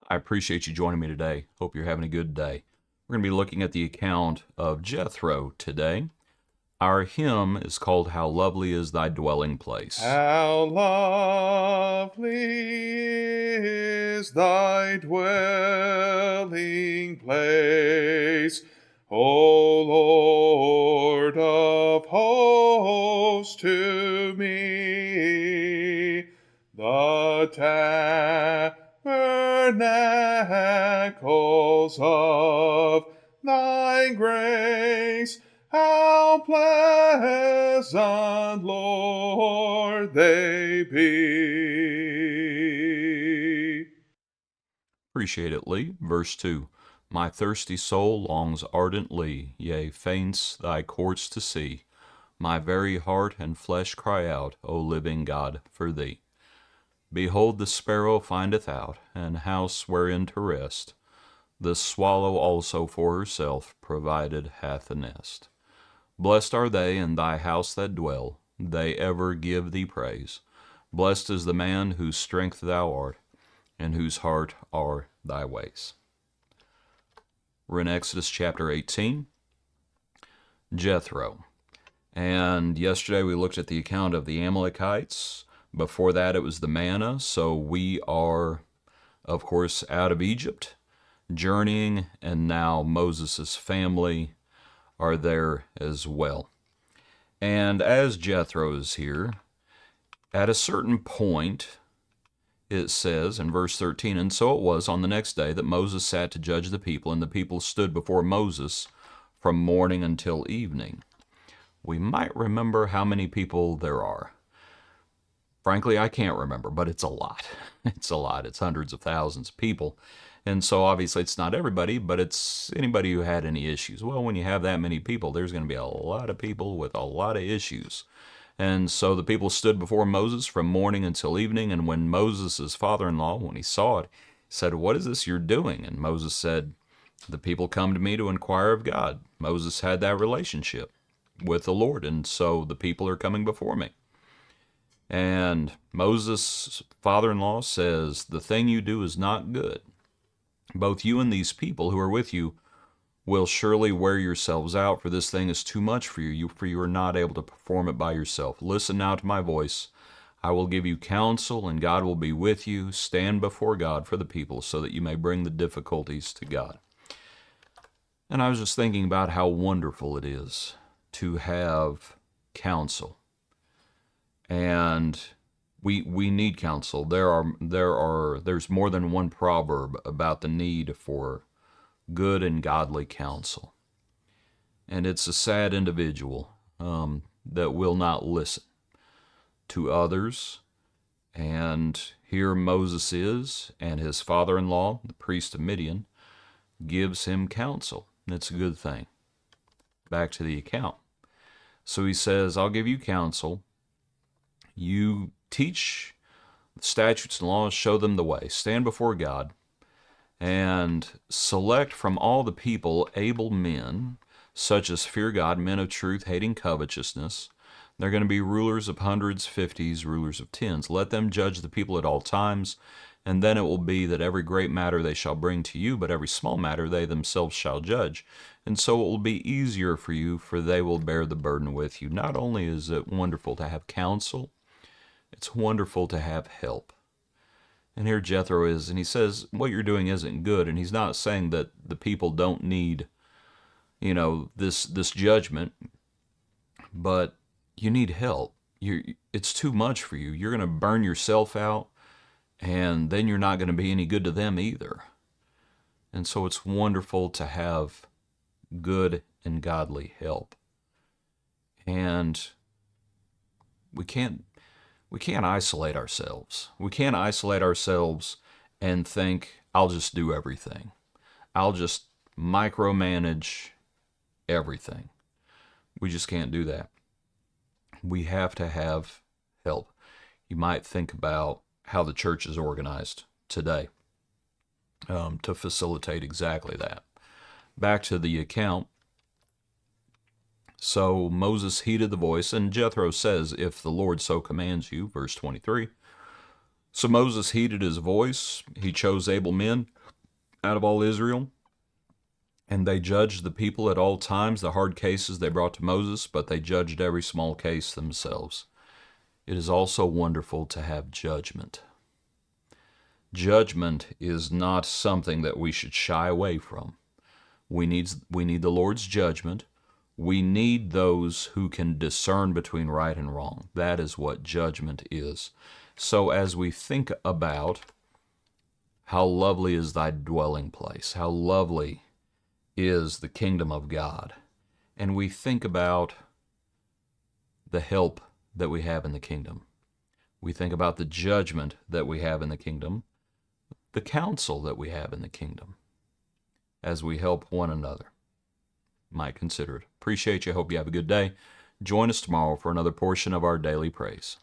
I appreciate you joining me today. Hope you're having a good day. We're going to be looking at the account of Jethro today. Our hymn is called How Lovely is Thy Dwelling Place. How lovely is thy dwelling place, O Lord of hosts, to me. The tabernacles of thy grace, how pleasant, Lord, they be. Appreciate it, Lee. Verse 2. My thirsty soul longs ardently, yea, faints thy courts to see. My very heart and flesh cry out, O living God, for thee. Behold, the sparrow findeth out an house wherein to rest. The swallow also for herself provided hath a nest. Blessed are they in thy house that dwell, they ever give thee praise. Blessed is the man whose strength thou art, and whose heart are thy ways. We're in Exodus chapter 18, Jethro. And yesterday we looked at the account of the Amalekites. Before that it was the manna. So we are, of course, out of Egypt, journeying, and now Moses' family are there as well. And as Jethro is here, at a certain point, it says in verse 13, and so it was on the next day that Moses sat to judge the people, and the people stood before Moses from morning until evening. We might remember how many people there are. Frankly, I can't remember, but it's a lot. It's a lot. It's hundreds of thousands of people. And so obviously it's not everybody, but it's anybody who had any issues. Well, when you have that many people, there's going to be a lot of people with a lot of issues. And so the people stood before Moses from morning until evening. And when Moses' father-in-law, when he saw it, said, "What is this you're doing?" And Moses said, "The people come to me to inquire of God." Moses had that relationship with the Lord, and so the people are coming before me. And Moses' father-in-law says, "The thing you do is not good. Both you and these people who are with you will surely wear yourselves out, for this thing is too much for you, for you are not able to perform it by yourself. Listen now to my voice. I will give you counsel, and God will be with you. Stand before God for the people, so that you may bring the difficulties to God." And I was just thinking about how wonderful it is to have counsel. And we need counsel. There's more than one proverb about the need for good and godly counsel. And it's a sad individual that will not listen to others. And here Moses is, and his father-in-law, the priest of Midian, gives him counsel. And it's a good thing. Back to the account. So he says, "I'll give you counsel. You teach the statutes and laws, show them the way. Stand before God and select from all the people able men, such as fear God, men of truth, hating covetousness. They're going to be rulers of hundreds, fifties, rulers of tens. Let them judge the people at all times, and then it will be that every great matter they shall bring to you, but every small matter they themselves shall judge. And so it will be easier for you, for they will bear the burden with you." Not only is it wonderful to have counsel, it's wonderful to have help. And here Jethro is, and he says, what you're doing isn't good. And he's not saying that the people don't need, this judgment, but you need help. It's too much for you. You're going to burn yourself out, and then you're not going to be any good to them either. And so it's wonderful to have good and godly help. And we can't isolate ourselves. We can't isolate ourselves and think, I'll just do everything. I'll just micromanage everything. We just can't do that. We have to have help. You might think about how the church is organized today to facilitate exactly that. Back to the account. So Moses heeded the voice, and Jethro says, "If the Lord so commands you," verse 23, So Moses heeded his voice. He chose able men out of all Israel, and they judged the people at all times. The hard cases they brought to Moses, but they judged every small case themselves. It is also wonderful to have judgment. Judgment is not something that we should shy away from. We need the Lord's judgment. We need those who can discern between right and wrong. That is what judgment is. So as we think about how lovely is thy dwelling place, how lovely is the kingdom of God, and we think about the help that we have in the kingdom, we think about the judgment that we have in the kingdom, the counsel that we have in the kingdom, as we help one another. Might consider it. Appreciate you. Hope you have a good day. Join us tomorrow for another portion of our daily praise.